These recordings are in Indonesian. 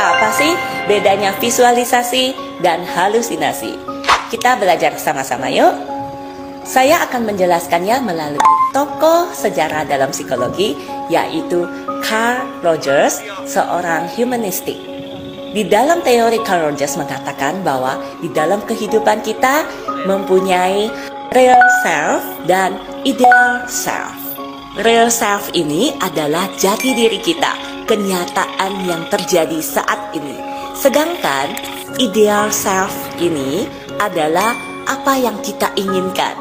Apa sih bedanya visualisasi dan halusinasi? Kita belajar sama-sama yuk. Saya akan menjelaskannya melalui tokoh sejarah dalam psikologi, yaitu Carl Rogers, seorang humanistik. Di dalam teori Carl Rogers mengatakan bahwa di dalam kehidupan kita mempunyai real self dan ideal self. Real self ini adalah jati diri kita, kenyataan yang terjadi saat ini. Sedangkan ideal self ini adalah apa yang kita inginkan.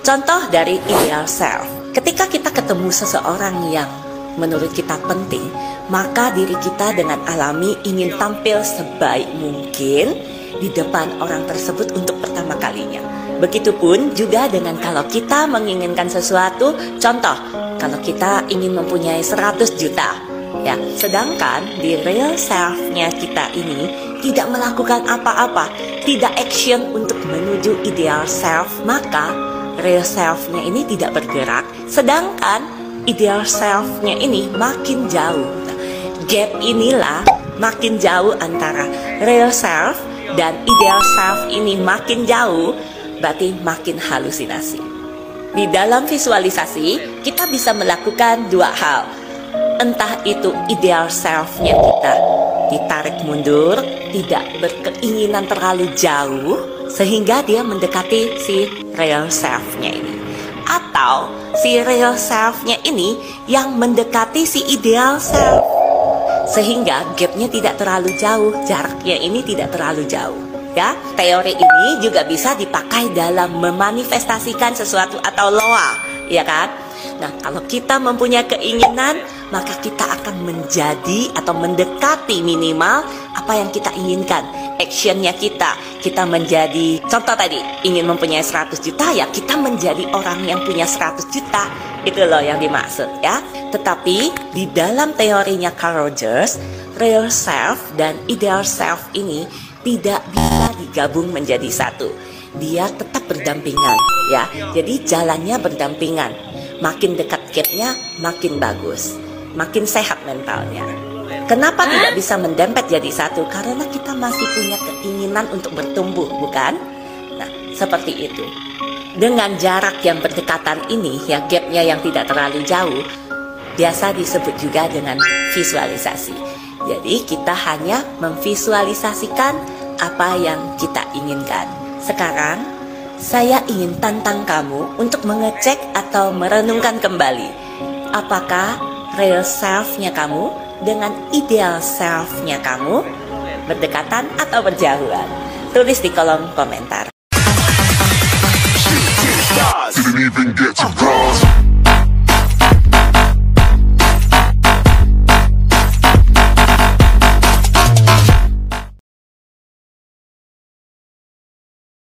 Contoh dari ideal self, ketika kita ketemu seseorang yang menurut kita penting, maka diri kita dengan alami ingin tampil sebaik mungkin di depan orang tersebut untuk pertama kalinya. Begitupun juga dengan kalau kita menginginkan sesuatu, contoh, kalau kita ingin mempunyai 100 juta, ya, sedangkan di real self-nya kita ini tidak melakukan apa-apa, tidak action untuk menuju ideal self, maka real self-nya ini tidak bergerak, sedangkan ideal self-nya ini makin jauh. Nah, gap inilah makin jauh antara real self dan ideal self ini makin jauh, berarti makin halusinasi. Di dalam visualisasi, kita bisa melakukan dua hal. Entah itu ideal self-nya kita ditarik mundur, tidak berkeinginan terlalu jauh, sehingga dia mendekati si real self-nya ini. Atau si real self-nya ini yang mendekati si ideal self. Sehingga gapnya tidak terlalu jauh, jaraknya ini tidak terlalu jauh. Ya, teori ini juga bisa dipakai dalam memanifestasikan sesuatu atau loa, ya kan? Nah, kalau kita mempunyai keinginan, maka kita akan menjadi atau mendekati minimal apa yang kita inginkan. Actionnya kita menjadi, contoh tadi, ingin mempunyai 100 juta, ya kita menjadi orang yang punya 100 juta. Itu loh yang dimaksud, ya. Tetapi di dalam teorinya Carl Rogers, real self dan ideal self ini tidak bisa digabung menjadi satu. Dia tetap berdampingan, ya. Jadi jalannya berdampingan. Makin dekat gapnya, makin bagus, makin sehat mentalnya. Kenapa tidak bisa mendempet jadi satu? Karena kita masih punya keinginan untuk bertumbuh, bukan? Nah, seperti itu. Dengan jarak yang berdekatan ini, ya gapnya yang tidak terlalu jauh, biasa disebut juga dengan visualisasi. Jadi kita hanya memvisualisasikan apa yang kita inginkan. Sekarang saya ingin tantang kamu untuk mengecek atau merenungkan kembali, apakah real self-nya kamu dengan ideal self-nya kamu berdekatan atau berjauhan? Tulis di kolom komentar.